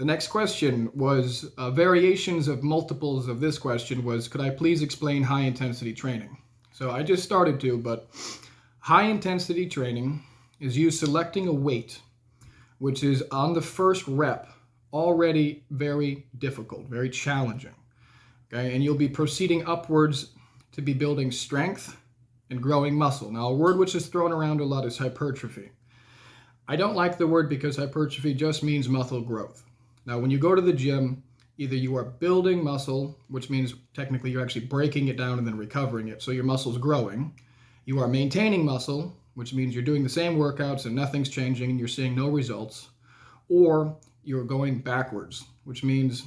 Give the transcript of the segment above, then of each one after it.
The next question was variations of multiples of this question was, could I please explain high intensity training? So I just started to, but high intensity training is you selecting a weight which is on the first rep already very difficult, very challenging. Okay, and you'll be proceeding upwards to be building strength and growing muscle. Now, a word which is thrown around a lot is hypertrophy. I don't like the word because hypertrophy just means muscle growth. Now, when you go to the gym, either you are building muscle, which means technically you're actually breaking it down and then recovering it, so your muscle's growing. You are maintaining muscle, which means you're doing the same workouts and nothing's changing and you're seeing no results. Or you're going backwards, which means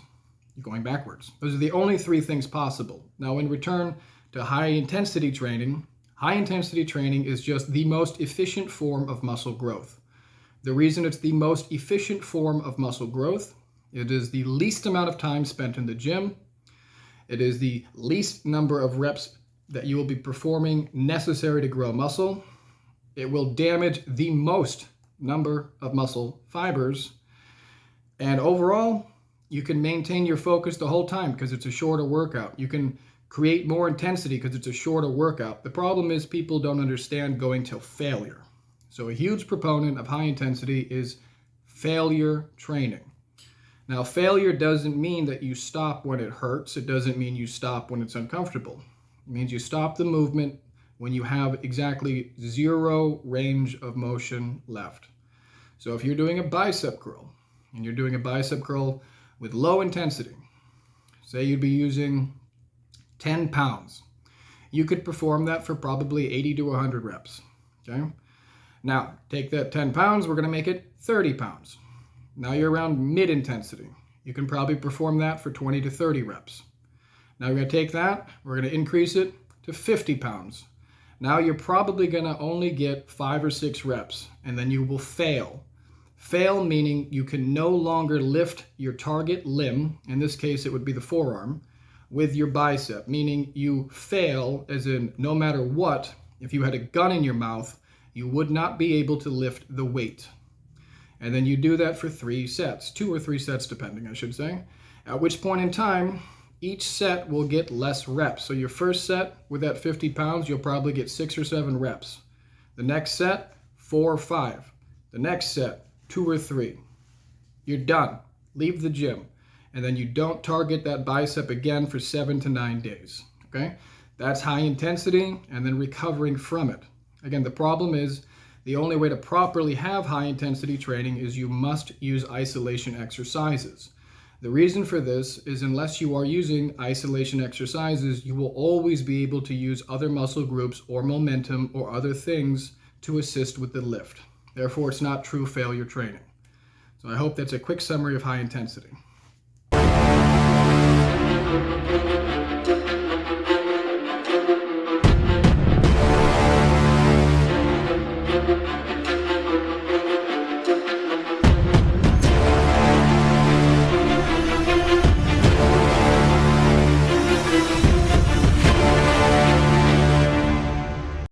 you're going backwards. Those are the only three things possible. Now, in return to high intensity training is just the most efficient form of muscle growth. The reason it's the most efficient form of muscle growth, it is the least amount of time spent in the gym. It is the least number of reps that you will be performing necessary to grow muscle. It will damage the most number of muscle fibers. And overall, you can maintain your focus the whole time because it's a shorter workout. You can create more intensity because it's a shorter workout. The problem is people don't understand going till failure. So a huge proponent of high intensity is failure training. Now, failure doesn't mean that you stop when it hurts. It doesn't mean you stop when it's uncomfortable. It means you stop the movement when you have exactly zero range of motion left. So if you're doing a bicep curl, and you're doing a bicep curl with low intensity, say you'd be using 10 pounds, you could perform that for probably 80 to 100 reps, okay? Now, take that 10 pounds, we're gonna make it 30 pounds. Now you're around mid-intensity. You can probably perform that for 20 to 30 reps. Now we're gonna take that, we're gonna increase it to 50 pounds. Now you're probably gonna only get 5 or 6 reps, and then you will fail. Fail meaning you can no longer lift your target limb, in this case it would be the forearm, with your bicep, meaning you fail as in no matter what, if you had a gun in your mouth, you would not be able to lift the weight. And then you do that for 3 sets, 2 or 3 sets depending, I should say, at which point in time, each set will get less reps. So your first set with that 50 pounds, you'll probably get 6 or 7 reps. The next set, 4 or 5. The next set, 2 or 3. You're done. Leave the gym. And then you don't target that bicep again for 7 to 9 days. Okay? That's high intensity and then recovering from it. Again, the problem is the only way to properly have high intensity training is you must use isolation exercises. The reason for this is unless you are using isolation exercises, you will always be able to use other muscle groups or momentum or other things to assist with the lift. Therefore, it's not true failure training. So I hope that's a quick summary of high intensity.